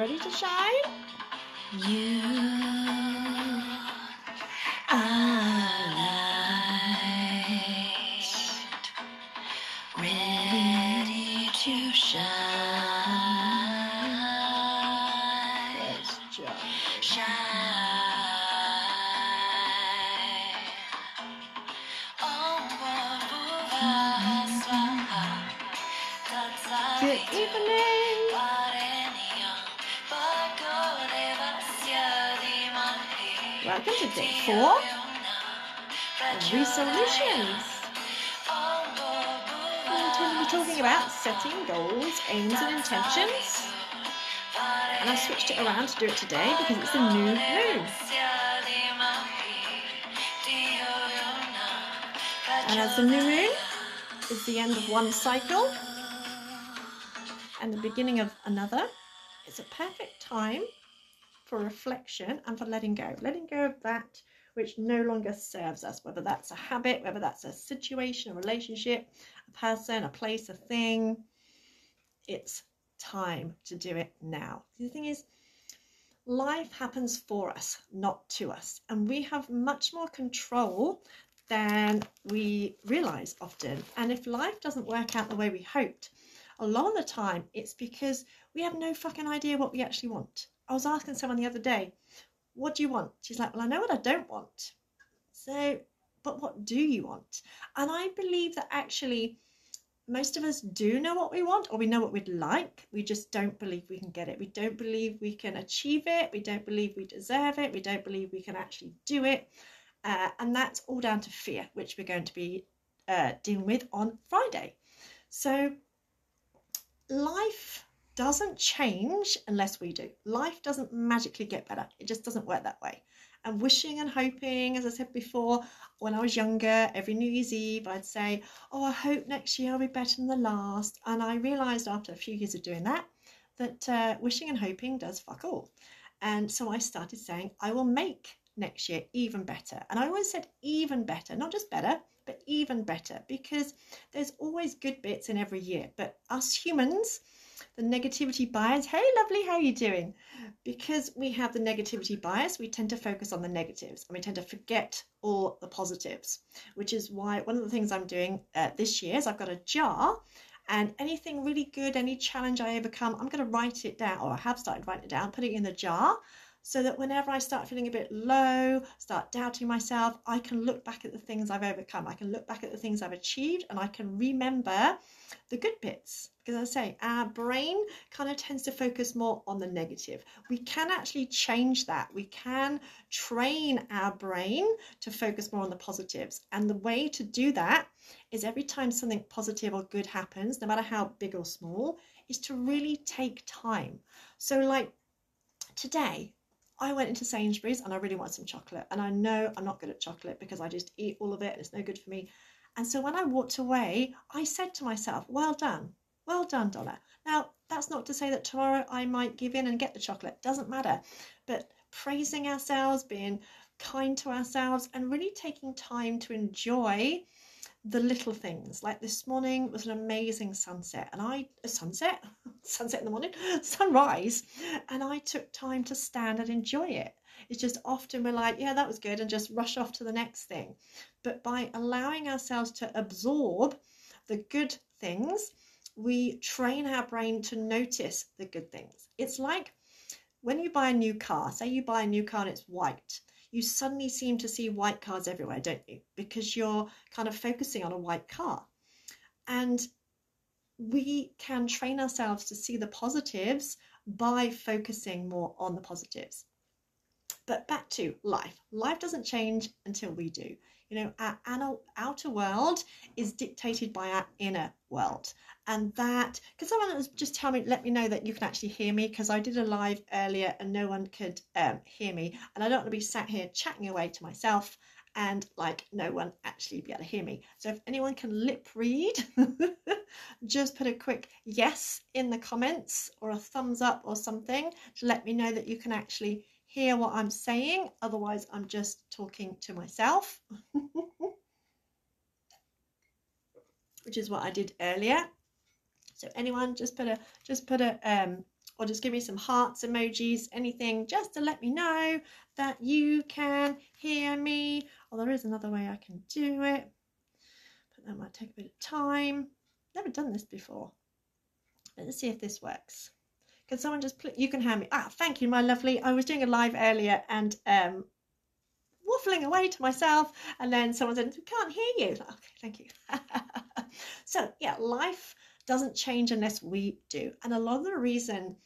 ready to shine? You are light, ready to shine. Let's Shine. Good evening. Welcome to day 4 of Re-Soul-Utions. I'm going to be talking about setting goals, aims and intentions. And I switched it around to do it today because it's a new moon. And as the new moon is the end of one cycle and the beginning of another, it's a perfect time for reflection and for letting go of that which no longer serves us, whether that's a habit, whether that's a situation, a relationship, a person, a place, a thing. It's time to do it now. The thing is, life happens for us, not to us, and we have much more control than we realize often. And if life doesn't work out the way we hoped, a lot of the time it's because we have no fucking idea what we actually want. I was asking someone the other day, what do you want? She's like, well, I know what I don't want. So, but what do you want? And I believe that actually most of us do know what we want, or we know what we'd like. We just don't believe we can get it. We don't believe we can achieve it. We don't believe we deserve it. We don't believe we can actually do it. And that's all down to fear, which we're going to be dealing with on Friday. So life doesn't change unless we do. Life doesn't magically get better. It just doesn't work that way. And wishing and hoping, as I said before, when I was younger, every New Year's Eve, I'd say, oh, I hope next year I'll be better than the last. And I realised after a few years of doing that, that wishing and hoping does fuck all. And so I started saying, I will make next year even better. And I always said even better, not just better, but even better, because there's always good bits in every year. But us humans, the negativity bias, hey lovely, how are you doing? Because we have the negativity bias, we tend to focus on the negatives and we tend to forget all the positives, which is why one of the things I'm doing this year is I've got a jar, and anything really good, any challenge I overcome, I'm going to write it down, or I have started writing it down, put it in the jar, so that whenever I start feeling a bit low, start doubting myself, I can look back at the things I've overcome. I can look back at the things I've achieved, and I can remember the good bits. Because as I say, our brain kind of tends to focus more on the negative. We can actually change that. We can train our brain to focus more on the positives. And the way to do that is every time something positive or good happens, no matter how big or small, is to really take time. So like today, I went into Sainsbury's and I really wanted some chocolate. And I know I'm not good at chocolate because I just eat all of it and it's no good for me. And so when I walked away, I said to myself, well done, Donna. Now, that's not to say that tomorrow I might give in and get the chocolate. Doesn't matter. But praising ourselves, being kind to ourselves, and really taking time to enjoy the little things. Like this morning was an amazing sunset, and sunset in the morning, sunrise, and I took time to stand and enjoy it. It's just often we're like, yeah, that was good, and just rush off to the next thing. But by allowing ourselves to absorb the good things, we train our brain to notice the good things. It's like when you buy a new car, say you buy a new car and it's white, you suddenly seem to see white cars everywhere, don't you? Because you're kind of focusing on a white car. And we can train ourselves to see the positives by focusing more on the positives. But back to life. Life doesn't change until we do. You know, our outer world is dictated by our inner world. And that, because someone was just let me know that you can actually hear me, because I did a live earlier and no one could hear me. And I don't want to be sat here chatting away to myself and like no one actually be able to hear me. So if anyone can lip read, just put a quick yes in the comments or a thumbs up or something to let me know that you can actually hear what I'm saying. Otherwise, I'm just talking to myself, which is what I did earlier. So anyone, just put a or just give me some hearts emojis, anything, just to let me know that you can hear me. Or there is another way I can do it, but that might take a bit of time. Never done this before. Let's see if this works. Can someone just you can hear me? Thank you, my lovely. I was doing a live earlier and waffling away to myself, and then someone said, we can't hear you. Okay, thank you. So yeah, life doesn't change unless we do. And a lot of the reason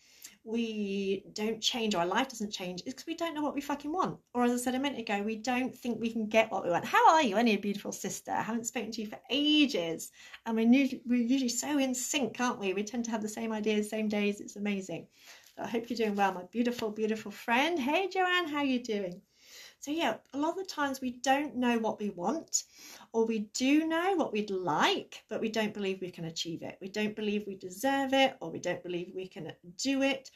we don't change, or our life doesn't change, is because we don't know what we fucking want. Or as I said a minute ago, we don't think we can get what we want. How are you? Any beautiful sister? I haven't spoken to you for ages. And we're usually so in sync, aren't we? We tend to have the same ideas, same days. It's amazing. So I hope you're doing well, my beautiful, beautiful friend. Hey, Joanne, how are you doing? So yeah, a lot of the times we don't know what we want, or we do know what we'd like, but we don't believe we can achieve it. We don't believe we deserve it, or we don't believe we can do it.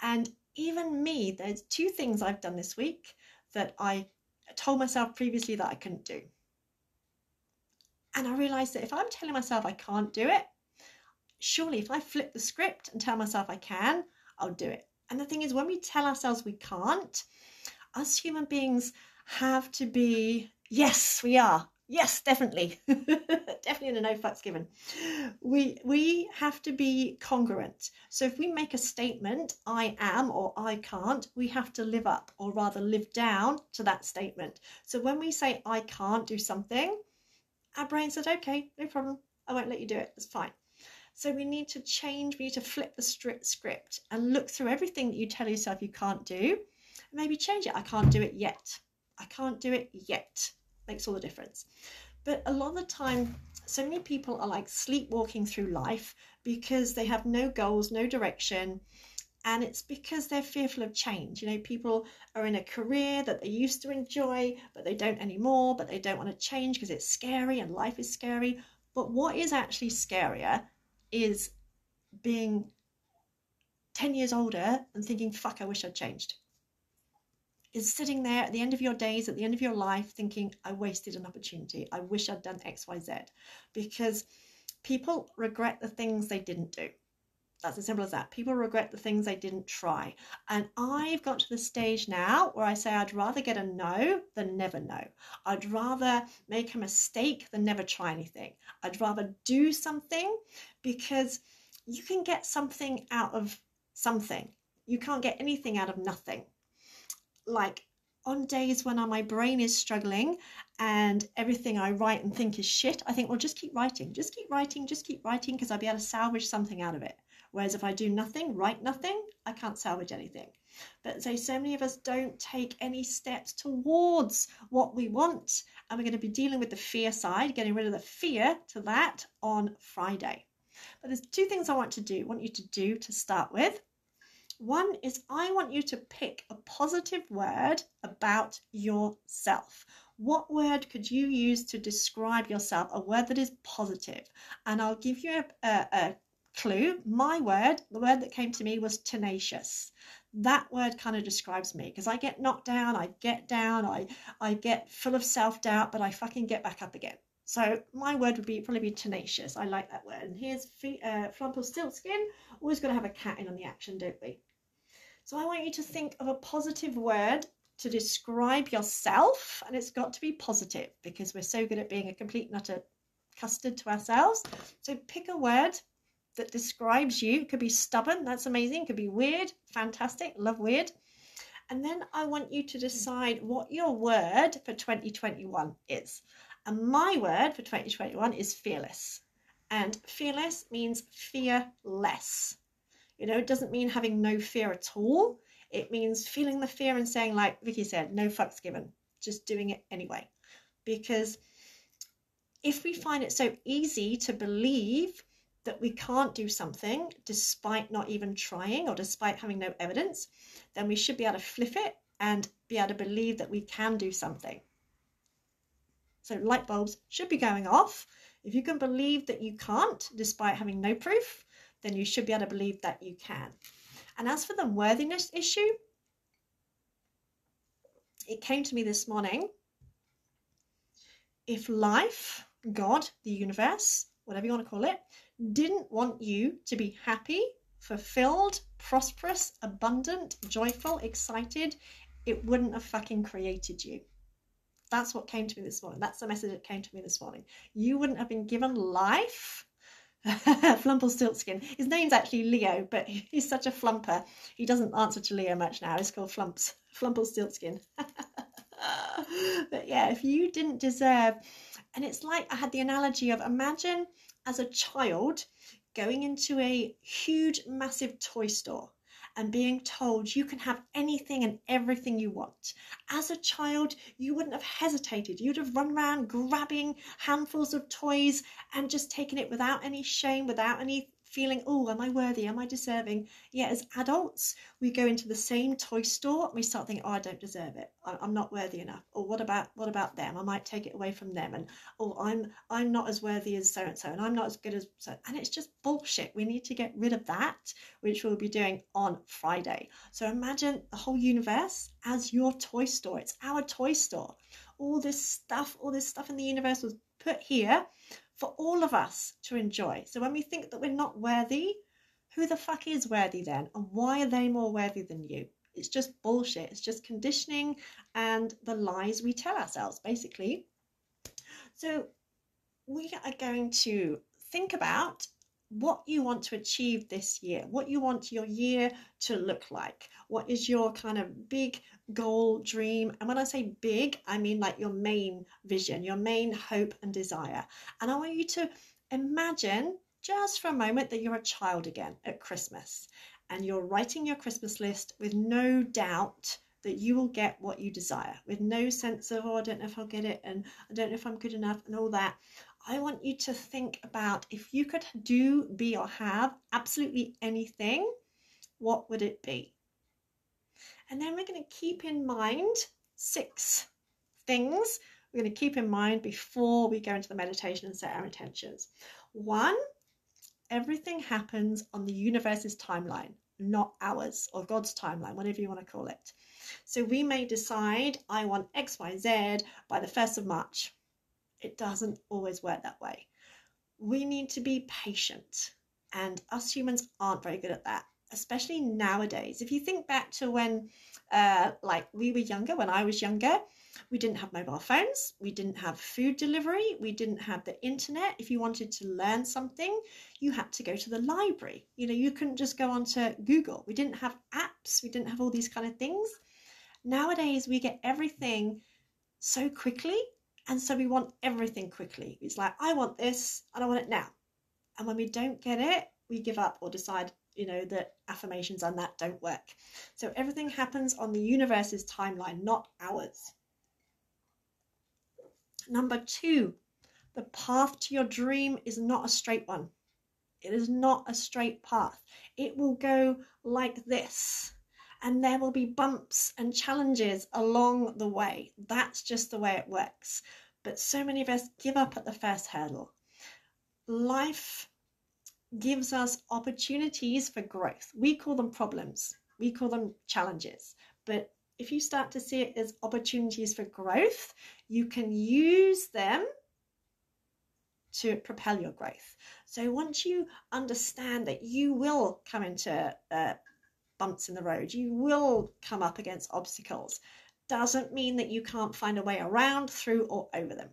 And even me, there's 2 things I've done this week that I told myself previously that I couldn't do. And I realized that if I'm telling myself I can't do it, surely if I flip the script and tell myself I can, I'll do it. And the thing is, when we tell ourselves we can't, us human beings have to be, yes, we are. Yes, definitely. Definitely in a no fucks given. We have to be congruent. So if we make a statement, I am or I can't, we have to live up, or rather live down to that statement. So when we say I can't do something, our brain says, okay, no problem. I won't let you do it. It's fine. So we need to change. We need to flip the script and look through everything that you tell yourself you can't do. Maybe change it. I can't do it yet. I can't do it yet. Makes all the difference. But a lot of the time, so many people are like sleepwalking through life because they have no goals, no direction. And it's because they're fearful of change. You know, people are in a career that they used to enjoy, but they don't anymore, but they don't want to change because it's scary and life is scary. But what is actually scarier is being 10 years older and thinking, fuck, I wish I'd changed. Is sitting there at the end of your days, at the end of your life, thinking, I wasted an opportunity. I wish I'd done X, Y, Z. Because people regret the things they didn't do. That's as simple as that. People regret the things they didn't try. And I've got to the stage now where I say I'd rather get a no than never know. I'd rather make a mistake than never try anything. I'd rather do something, because you can get something out of something. You can't get anything out of nothing. Like on days when my brain is struggling and everything I write and think is shit, I think, well, just keep writing, just keep writing, just keep writing, because I'll be able to salvage something out of it. Whereas if I do nothing, write nothing, I can't salvage anything. But so many of us don't take any steps towards what we want. And we're going to be dealing with the fear side, getting rid of the fear to that on Friday. But there's 2 things I want you to do to start with. One is I want you to pick a positive word about yourself. What word could you use to describe yourself? A word that is positive. And I'll give you a clue. My word, the word that came to me was tenacious. That word kind of describes me, because I get knocked down, I get down, I get full of self-doubt, but I fucking get back up again. So my word would probably be tenacious. I like that word. And here's Flumpelstiltskin. Always got to have a cat in on the action, don't we? So I want you to think of a positive word to describe yourself, and it's got to be positive, because we're so good at being a complete and utter custard to ourselves. So pick a word that describes you. It could be stubborn, that's amazing. It could be weird, fantastic, love weird. And then I want you to decide what your word for 2021 is. And my word for 2021 is fearless. And fearless means fearless. You know, it doesn't mean having no fear at all. It means feeling the fear and saying, like Vicky said, no fucks given, just doing it anyway. Because if we find it so easy to believe that we can't do something despite not even trying, or despite having no evidence, then we should be able to flip it and be able to believe that we can do something. So light bulbs should be going off. If you can believe that you can't despite having no proof, then you should be able to believe that you can. And as for the worthiness issue, it came to me this morning. If life, God, the universe, whatever you want to call it, didn't want you to be happy, fulfilled, prosperous, abundant, joyful, excited, it wouldn't have fucking created you. That's what came to me this morning. That's the message that came to me this morning. You wouldn't have been given life. Flumpelstiltskin. His name's actually Leo, but he's such a flumper. He doesn't answer to Leo much now. He's called Flumpelstiltskin. But yeah, if you didn't deserve, and it's like I had the analogy of, imagine as a child going into a huge, massive toy store and being told you can have anything and everything you want. As a child, you wouldn't have hesitated. You'd have run around grabbing handfuls of toys and just taken it without any shame, without any feeling, oh, am I worthy? Am I deserving? Yeah, as adults, we go into the same toy store and we start thinking, oh, I don't deserve it. I'm not worthy enough. Or what about them? I might take it away from them. And oh, I'm not as worthy as so-and-so, and I'm not as good as so. And it's just bullshit. We need to get rid of that, which we'll be doing on Friday. So imagine the whole universe as your toy store. It's our toy store. All this stuff in the universe was put here for all of us to enjoy. So when we think that we're not worthy, who the fuck is worthy then? And why are they more worthy than you? It's just bullshit. It's just conditioning and the lies we tell ourselves, basically. So we are going to think about what you want to achieve this year, what you want your year to look like. What is your kind of big goal, dream? And when I say big, I mean like your main vision, your main hope and desire. And I want you to imagine just for a moment that you're a child again at Christmas and you're writing your Christmas list with no doubt that you will get what you desire, with no sense of, oh, I don't know if I'll get it, and I don't know if I'm good enough, and all that. I want you to think about, if you could do, be, or have absolutely anything, what would it be? And then we're going to keep in mind 6 things we're going to keep in mind before we go into the meditation and set our intentions. 1, everything happens on the universe's timeline, not ours, or God's timeline, whatever you want to call it. So we may decide, I want X, Y, Z by the 1st of March. It doesn't always work that way. We need to be patient, and us humans aren't very good at that, especially nowadays. If you think back to when like we were younger, when I was younger, we didn't have mobile phones, we didn't have food delivery, we didn't have the internet. If you wanted to learn something, you had to go to the library. You know, you couldn't just go onto Google. We didn't have apps, we didn't have all these kind of things. Nowadays, we get everything so quickly, and so we want everything quickly. It's like, I want this, and I want it now. And when we don't get it, we give up or decide, you know, that affirmations and that don't work. So everything happens on the universe's timeline, not ours. Number 2, the path to your dream is not a straight one. It is not a straight path. It will go like this. And there will be bumps and challenges along the way. That's just the way it works. But so many of us give up at the first hurdle. Life gives us opportunities for growth. We call them problems. We call them challenges. But if you start to see it as opportunities for growth, you can use them to propel your growth. So once you understand that you will come into bumps in the road, you will come up against obstacles, doesn't mean that you can't find a way around, through, or over them.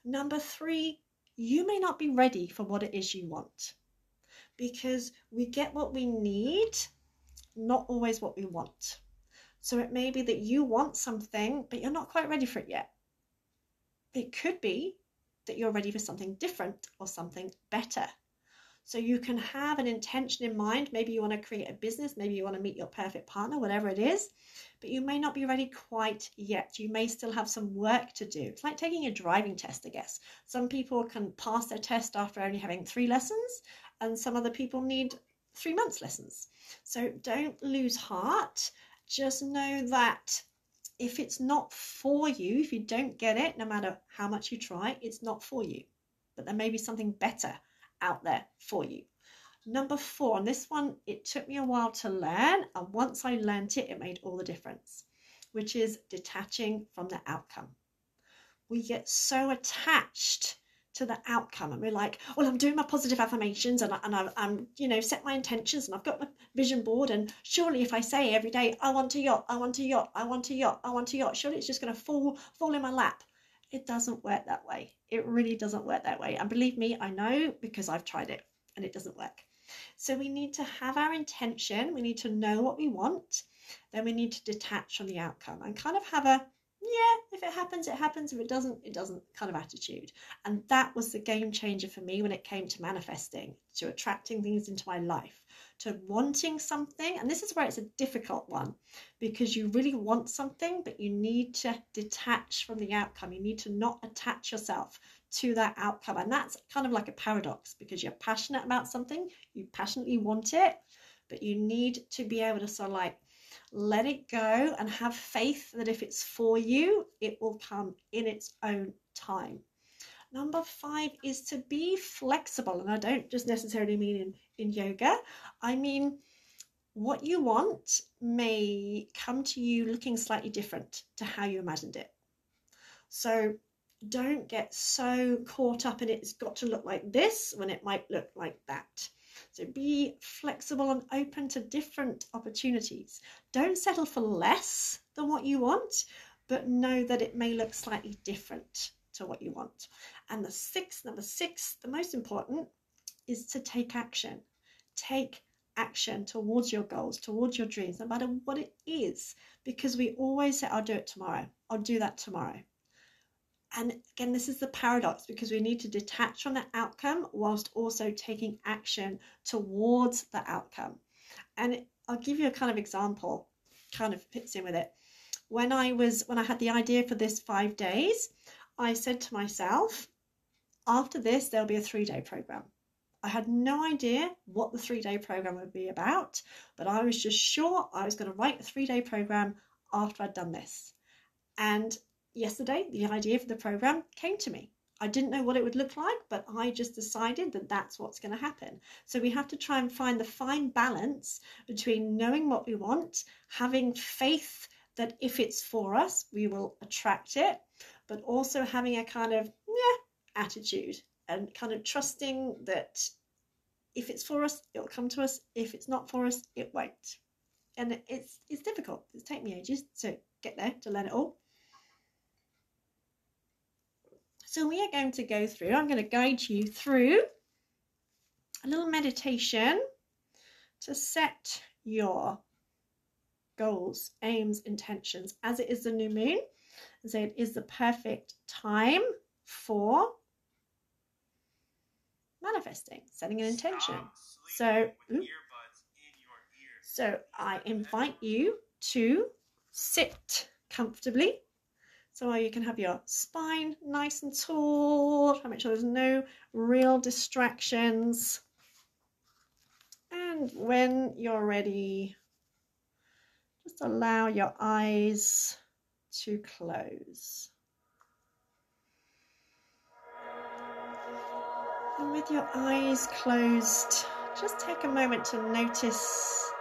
Number 3, you may not be ready for what it is you want, because we get what we need, not always what we want. So it may be that you want something, but you're not quite ready for it yet. It could be that you're ready for something different or something better. So you can have an intention in mind. Maybe you want to create a business. Maybe you want to meet your perfect partner, whatever it is. But you may not be ready quite yet. You may still have some work to do. It's like taking a driving test, I guess. Some people can pass their test after only having 3 lessons, and some other people need 3 months lessons. So don't lose heart. Just know that if it's not for you, if you don't get it, no matter how much you try, it's not for you. But there may be something better out there for you. Number 4, and this one, it took me a while to learn, and once I learned it, it made all the difference, which is detaching from the outcome. We get so attached to the outcome, and we're like, well, I'm doing my positive affirmations, and I'm set my intentions, and I've got my vision board, and surely if I say every day, I want a yacht, I want a yacht, I want a yacht, I want a yacht, surely it's just going to fall in my lap. It doesn't work that way. It really doesn't work that way. And believe me, I know, because I've tried it and it doesn't work. So we need to have our intention. We need to know what we want. Then we need to detach from the outcome and kind of have a, yeah, if it happens, it happens. If it doesn't, it doesn't kind of attitude. And that was the game changer for me when it came to manifesting, to attracting things into my life, to wanting something. And this is where it's a difficult one, because you really want something, but you need to detach from the outcome. You need to not attach yourself to that outcome. And that's kind of like a paradox, because you're passionate about something, you passionately want it, but you need to be able to sort of like let it go and have faith that if it's for you, it will come in its own time. Number 5 is to be flexible. And I don't just necessarily mean in yoga. I mean, what you want may come to you looking slightly different to how you imagined it. So don't get so caught up in it's got to look like this when it might look like that. So be flexible and open to different opportunities. Don't settle for less than what you want, but know that it may look slightly different to what you want. And number six, the most important, is to take action. Take action towards your goals, towards your dreams, no matter what it is, because we always say, I'll do it tomorrow. I'll do that tomorrow. And again, this is the paradox, because we need to detach from the outcome whilst also taking action towards the outcome. And I'll give you a kind of example, kind of fits in with it. When I had the idea for this 5 days, I said to myself, after this, there'll be a 3-day program. I had no idea what the 3-day program would be about, but I was just sure I was going to write a 3-day program after I'd done this. And yesterday, the idea for the program came to me. I didn't know what it would look like, but I just decided that that's what's going to happen. So we have to try and find the fine balance between knowing what we want, having faith that if it's for us, we will attract it, but also having a kind of attitude and kind of trusting that if it's for us, it'll come to us. If it's not for us, it won't. And it's difficult. It's taken me ages to get there, to learn it all. So we are going to go through, I'm going to guide you through a little meditation to set your goals, aims, intentions, as it is the new moon. So it is the perfect time for manifesting, setting an intention. So I invite you to sit comfortably. So you can have your spine nice and tall. Try to make sure there's no real distractions. And when you're ready, just allow your eyes to close. And with your eyes closed, just take a moment to notice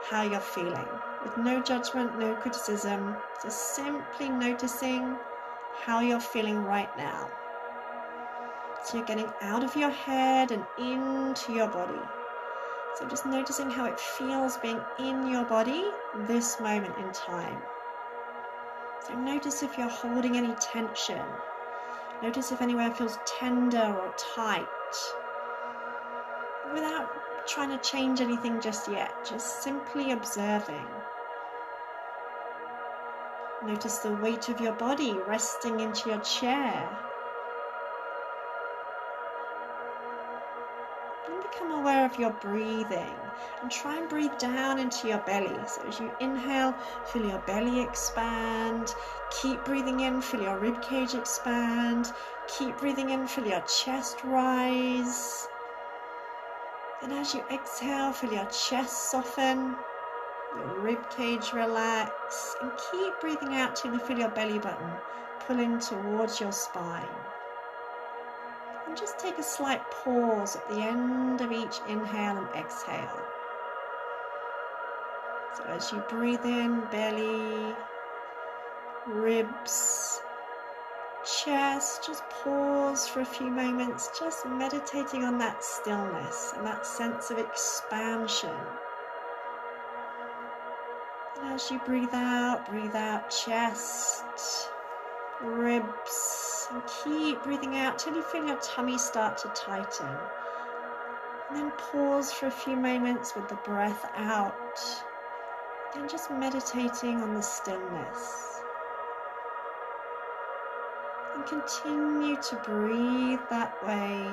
how you're feeling, with no judgment, no criticism, just simply noticing how you're feeling right now. So you're getting out of your head and into your body. So just noticing how it feels being in your body this moment in time. So notice if you're holding any tension. Notice if anywhere feels tender or tight. Without trying to change anything just yet, just simply observing. Notice the weight of your body resting into your chair. And become aware of your breathing, and try and breathe down into your belly. So as you inhale, feel your belly expand. Keep breathing in, feel your rib cage expand. Keep breathing in, feel your chest rise. And as you exhale, feel your chest soften, your rib cage relax, and keep breathing out till you feel your belly button pulling towards your spine. And just take a slight pause at the end of each inhale and exhale. So as you breathe in, belly, ribs, chest, just pause for a few moments, just meditating on that stillness and that sense of expansion. And as you breathe out chest, ribs, and keep breathing out till you feel your tummy start to tighten. And then pause for a few moments with the breath out, and just meditating on the stillness. And continue to breathe that way.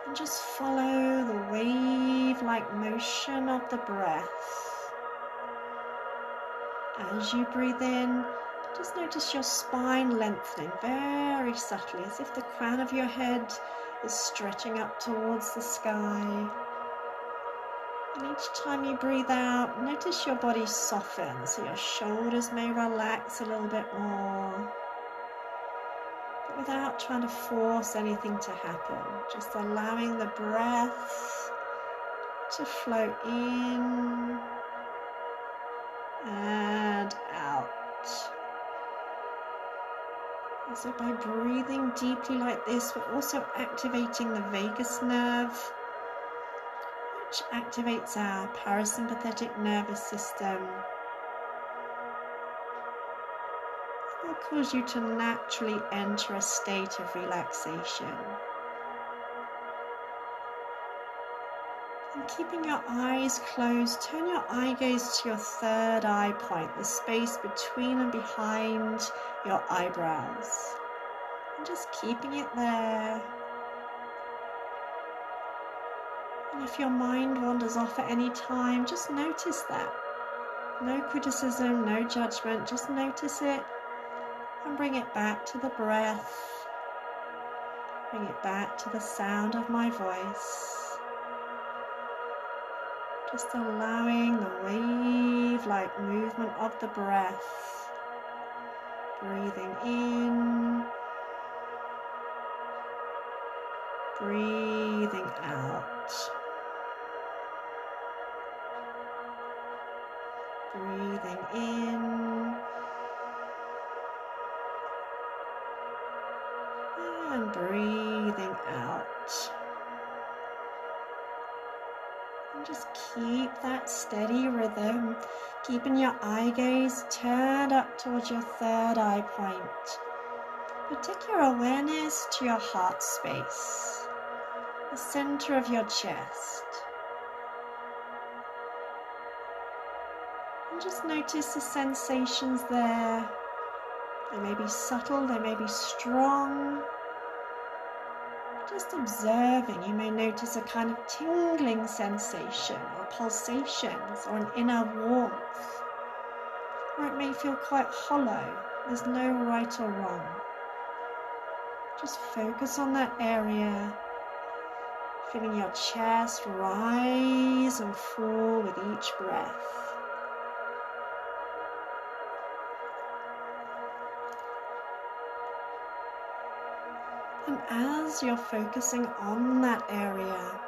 And just follow the wave-like motion of the breath. As you breathe in, just notice your spine lengthening very subtly, as if the crown of your head is stretching up towards the sky. And each time you breathe out, notice your body soften, so your shoulders may relax a little bit more. But without trying to force anything to happen, just allowing the breath to flow in and out. And so by breathing deeply like this, we're also activating the vagus nerve, which activates our parasympathetic nervous system. It will cause you to naturally enter a state of relaxation. And keeping your eyes closed, turn your eye gaze to your third eye point, the space between and behind your eyebrows. And just keeping it there. And if your mind wanders off at any time, just notice that. No criticism, no judgment, just notice it and bring it back to the breath. Bring it back to the sound of my voice. Just allowing the wave-like movement of the breath. Breathing in. Breathing out. Breathing in. And breathing out. And just keep that steady rhythm, keeping your eye gaze turned up towards your third eye point. But take your awareness to your heart space, the center of your chest. And just notice the sensations there. They may be subtle, they may be strong. Just observing, you may notice a kind of tingling sensation or pulsations or an inner warmth. Or it may feel quite hollow. There's no right or wrong. Just focus on that area, feeling your chest rise and fall with each breath. And as you're focusing on that area,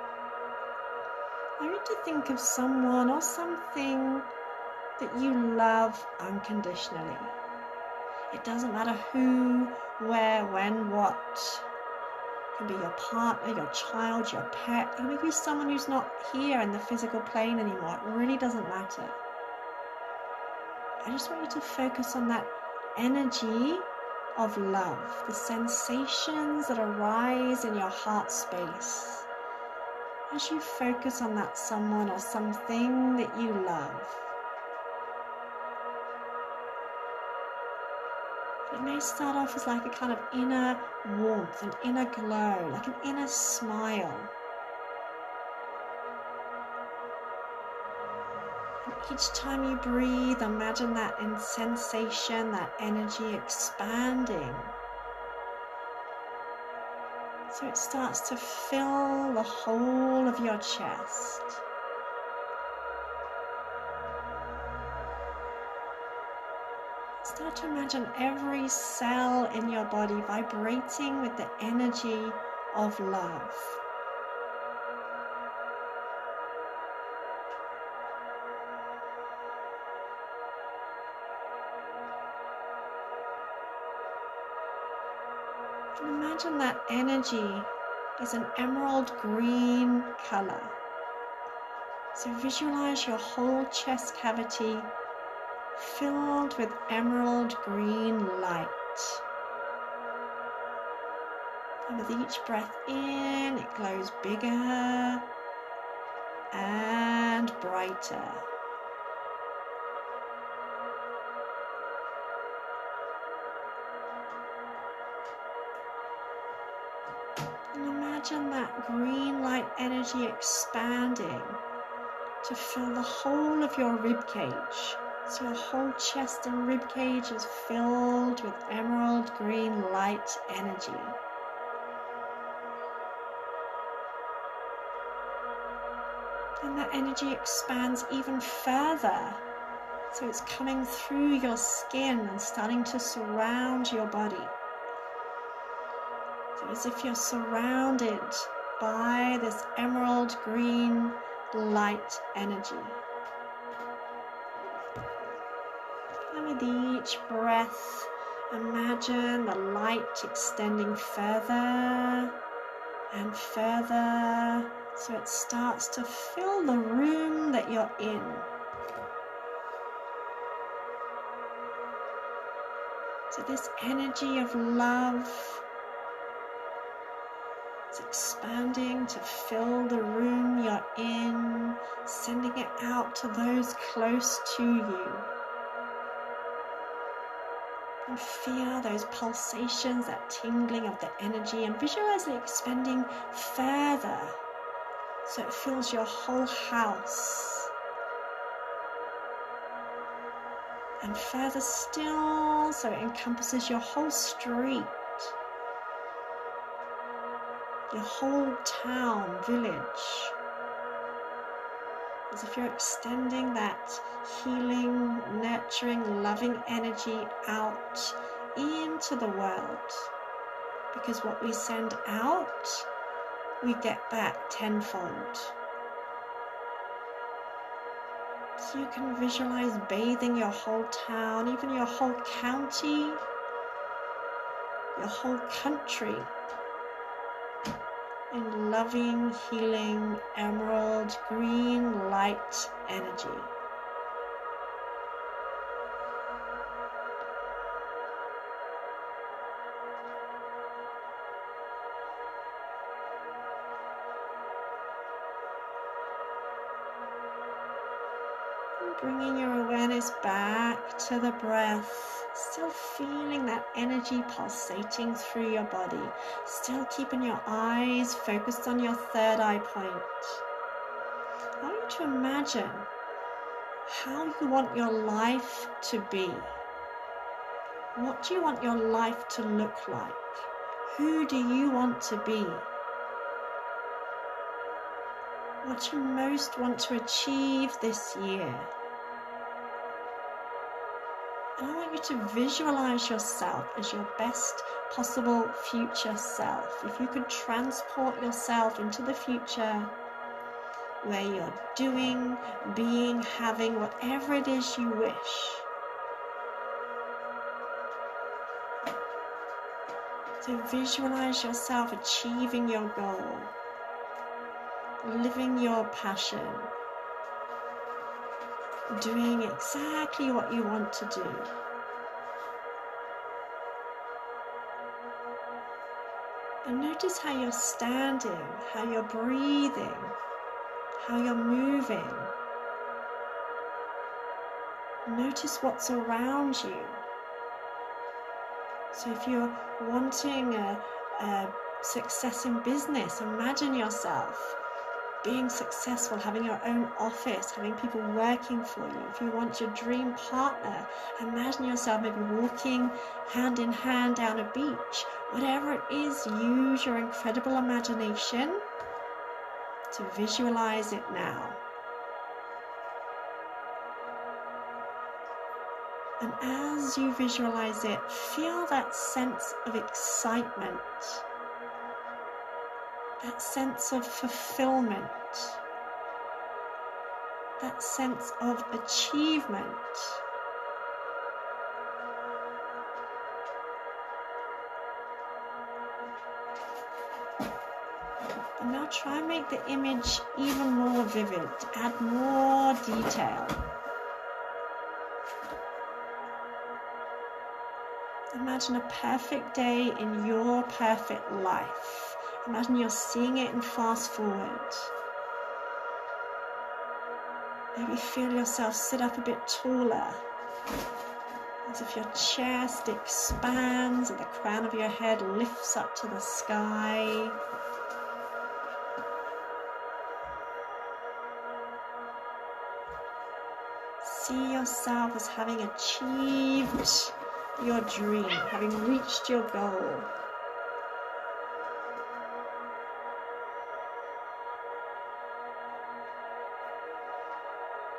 I want you to think of someone or something that you love unconditionally. It doesn't matter who, where, when, what. It can be your partner, your child, your pet. It may be someone who's not here in the physical plane anymore. It really doesn't matter. I just want you to focus on that energy of love, the sensations that arise in your heart space as you focus on that someone or something that you love. It may start off as like a kind of inner warmth, an inner glow, like an inner smile. And each time you breathe, imagine that sensation, that energy expanding. So it starts to fill the whole of your chest. Start to imagine every cell in your body vibrating with the energy of love. And imagine that energy is an emerald green color. So visualize your whole chest cavity filled with emerald green light. And with each breath in, it glows bigger and brighter. And imagine that green light energy expanding to fill the whole of your rib cage. So your whole chest and rib cage is filled with emerald green light energy. And that energy expands even further. So it's coming through your skin and starting to surround your body. So as if you're surrounded by this emerald green light energy. And with each breath, imagine the light extending further and further, so it starts to fill the room that you're in. So this energy of love is expanding to fill the room you're in, sending it out to those close to you. And feel those pulsations, that tingling of the energy, and visualize it expanding further so it fills your whole house. And further still so it encompasses your whole street, your whole town, village. As if you're extending that healing, nurturing, loving energy out into the world. Because what we send out, we get back tenfold. So you can visualize bathing your whole town, even your whole county, your whole country, in loving, healing, emerald green light energy. And bringing your awareness back to the breath. Still feeling that energy pulsating through your body. Still keeping your eyes focused on your third eye point. I want you to imagine how you want your life to be. What do you want your life to look like? Who do you want to be? What do you most want to achieve this year? And I want you to visualize yourself as your best possible future self. If you could transport yourself into the future where you're doing, being, having whatever it is you wish. So visualize yourself achieving your goal, living your passion, doing exactly what you want to do. And notice how you're standing, how you're breathing, how you're moving. Notice what's around you. So if you're wanting a success in business, imagine yourself being successful, having your own office, having people working for you. If you want your dream partner, imagine yourself maybe walking hand in hand down a beach. Whatever it is, use your incredible imagination to visualize it now. And as you visualize it, feel that sense of excitement, that sense of fulfillment, that sense of achievement. And now try and make the image even more vivid. Add more detail. Imagine a perfect day in your perfect life. Imagine you're seeing it in fast forward. Maybe feel yourself sit up a bit taller, as if your chest expands and the crown of your head lifts up to the sky. See yourself as having achieved your dream, having reached your goal.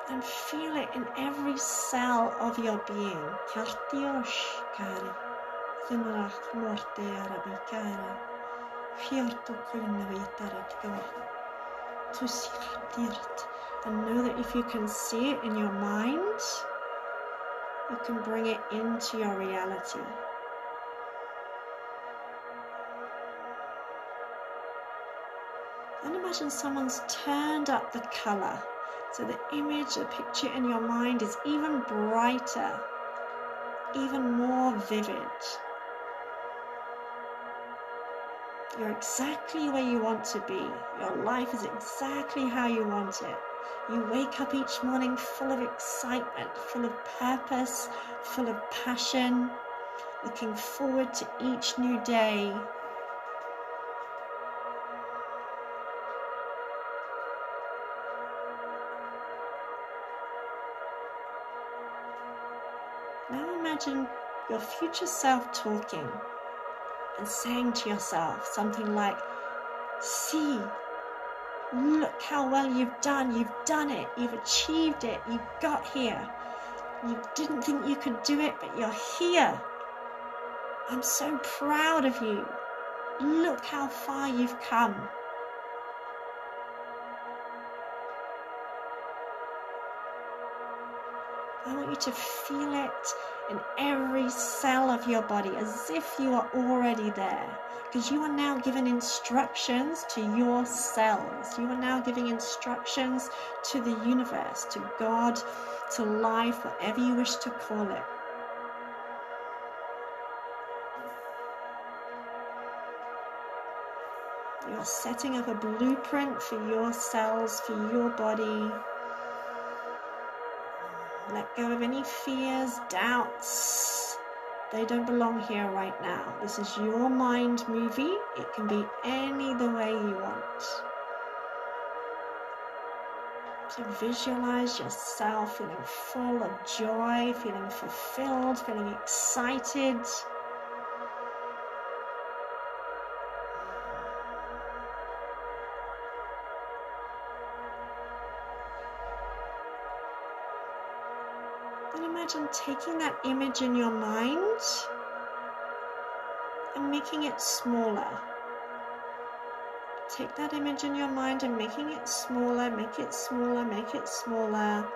And feel it in every cell of your being. And know that if you can see it in your mind, you can bring it into your reality. Then imagine someone's turned up the color. So the image, the picture in your mind is even brighter, even more vivid. You're exactly where you want to be. Your life is exactly how you want it. You wake up each morning full of excitement, full of purpose, full of passion, looking forward to each new day. Now imagine your future self talking and saying to yourself something like, see, look how well you've done it, you've achieved it, you got here. You didn't think you could do it, but you're here. I'm so proud of you. Look how far you've come. I want you to feel it in every cell of your body as if you are already there, because you are now giving instructions to your cells. You are now giving instructions to the universe, to God, to life, whatever you wish to call it. You're setting up a blueprint for your cells, for your body. Let go of any fears, doubts. They don't belong here right now. This is your mind movie. It can be any the way you want. So visualize yourself feeling full of joy, feeling fulfilled, feeling excited. Then imagine taking that image in your mind and making it smaller. Take that image in your mind and making it smaller, make it smaller, make it smaller,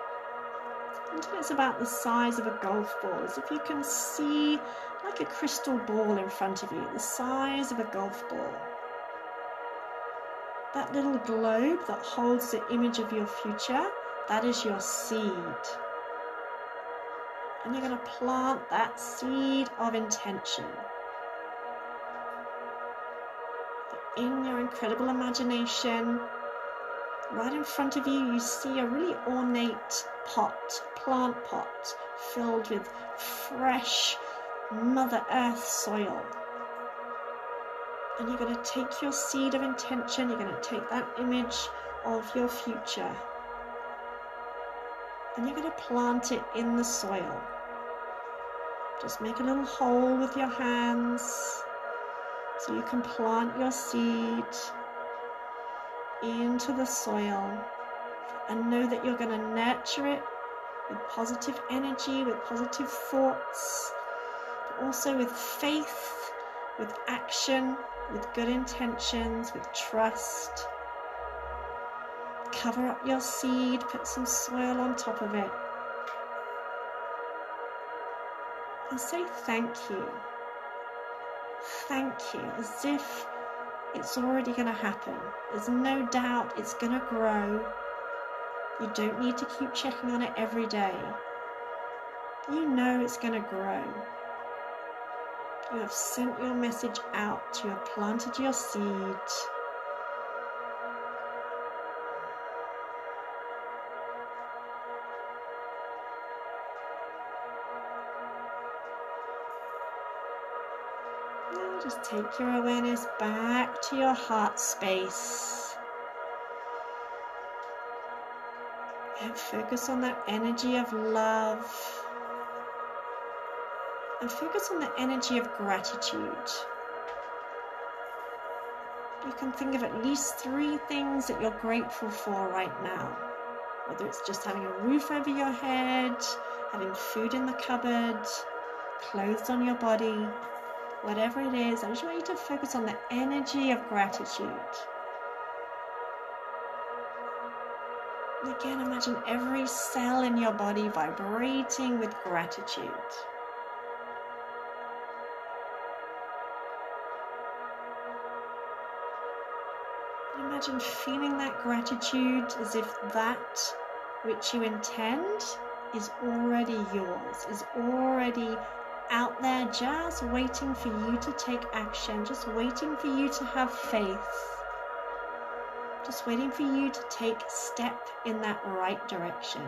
until it's about the size of a golf ball, as if you can see like a crystal ball in front of you, the size of a golf ball. That little globe that holds the image of your future, that is your seed. And you're going to plant that seed of intention. In your incredible imagination, right in front of you, you see a really ornate plant pot, filled with fresh Mother Earth soil. And you're going to take your seed of intention, you're going to take that image of your future, and you're going to plant it in the soil. Just make a little hole with your hands so you can plant your seed into the soil, and know that you're going to nurture it with positive energy, with positive thoughts, but also with faith, with action, with good intentions, with trust. Cover up your seed, put some soil on top of it, and say thank you. Thank you, as if It's already going to happen. There's no doubt it's going to grow. You don't need to keep checking on it every day. You know it's going to grow. You have sent your message out. You have planted your seed. Now just take your awareness back to your heart space. And focus on that energy of love. And focus on the energy of gratitude. You can think of at least 3 things that you're grateful for right now. Whether it's just having a roof over your head, having food in the cupboard, clothes on your body, whatever it is, I just want you to focus on the energy of gratitude. And again, imagine every cell in your body vibrating with gratitude. Imagine feeling that gratitude as if that which you intend is already yours, is already out there, just waiting for you to take action, just waiting for you to have faith, just waiting for you to take a step in that right direction.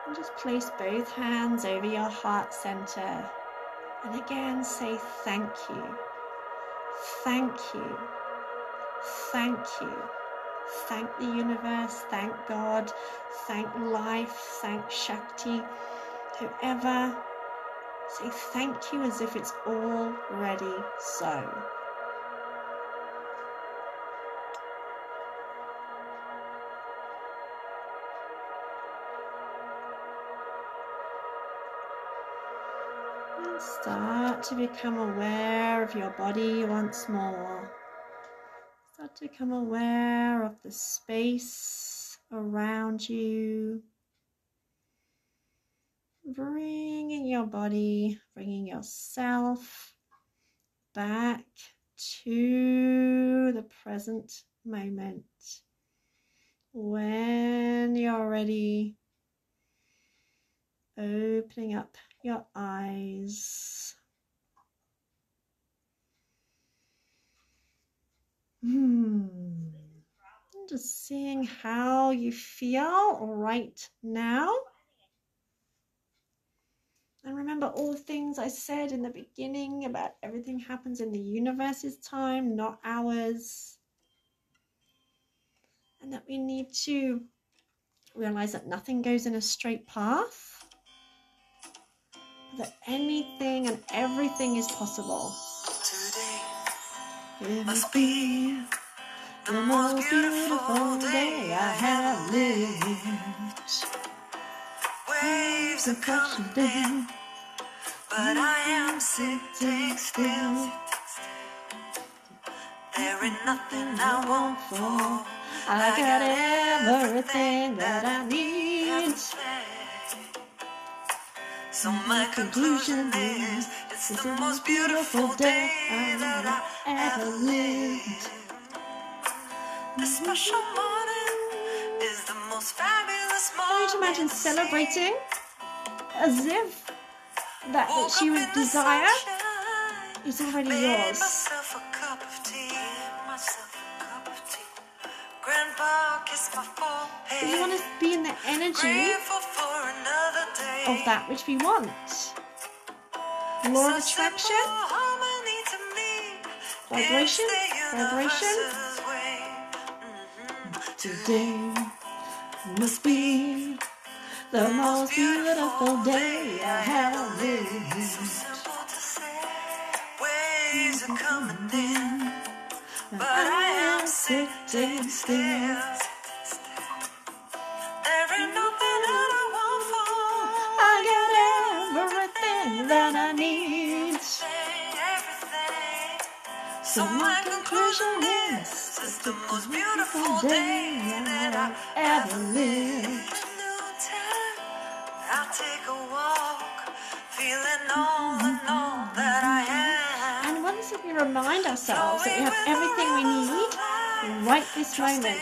And just place both hands over your heart center. And again, say thank you. Thank you. Thank you. Thank the universe. Thank God. Thank life. Thank Shakti. Whoever. Say thank you as if it's already so. Start to become aware of your body once more. Start to become aware of the space around you. Bringing your body, bringing yourself back to the present moment. When you're ready, opening up your eyes. Just seeing how you feel right now. And remember all the things I said in the beginning about everything happens in the universe's time, not ours. And that we need to realize that nothing goes in a straight path. That anything and everything is possible. Today must be the most beautiful day I have lived. Waves are crashing down, but I am sitting still. There ain't nothing I want for. I got everything that I need. So my conclusion is, it's the most beautiful day that I ever lived. This special morning is the most fabulous morning. I want you to imagine celebrating as if that which you would desire is already yours. Myself a cup of tea. Grandpa kissed my forehead. You want to be in the energy of that which we want. Law of attraction, vibration, vibration. Today must be the most beautiful day I have lived. Waves are coming in, but I am sitting still. There ain't nothing that I want for. I got everything that I need. So my conclusion is, it's the most beautiful day that I ever lived. take a walk, feeling all and all that I am. And once we remind ourselves that we have everything we need right this moment,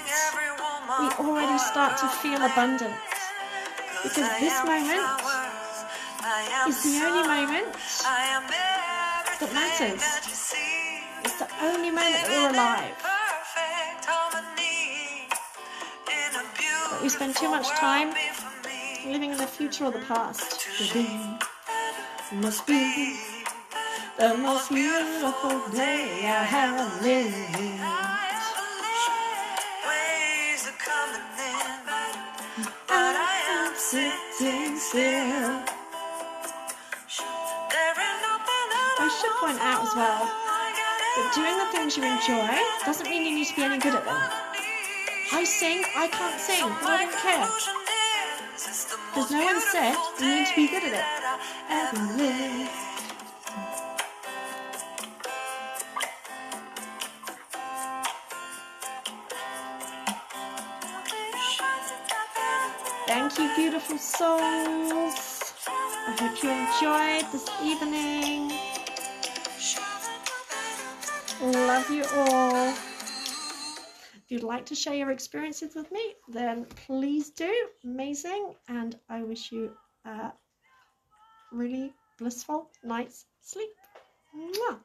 we already start to feel abundant. Because this moment is the only moment that matters. It's the only moment that we're alive. But we spend too much time living in the future or the past. Today must be the most beautiful day I have lived. But I am sitting still. I should point out as well that doing the things you enjoy doesn't mean you need to be any good at them. I sing, I can't sing, but I don't care. Because no one said you need to be good at it. Ever live. Thank you, beautiful souls. I hope you enjoyed this evening. Love you all. If you'd like to share your experiences with me, then please do. Amazing. And I wish you a really blissful night's sleep. Mwah.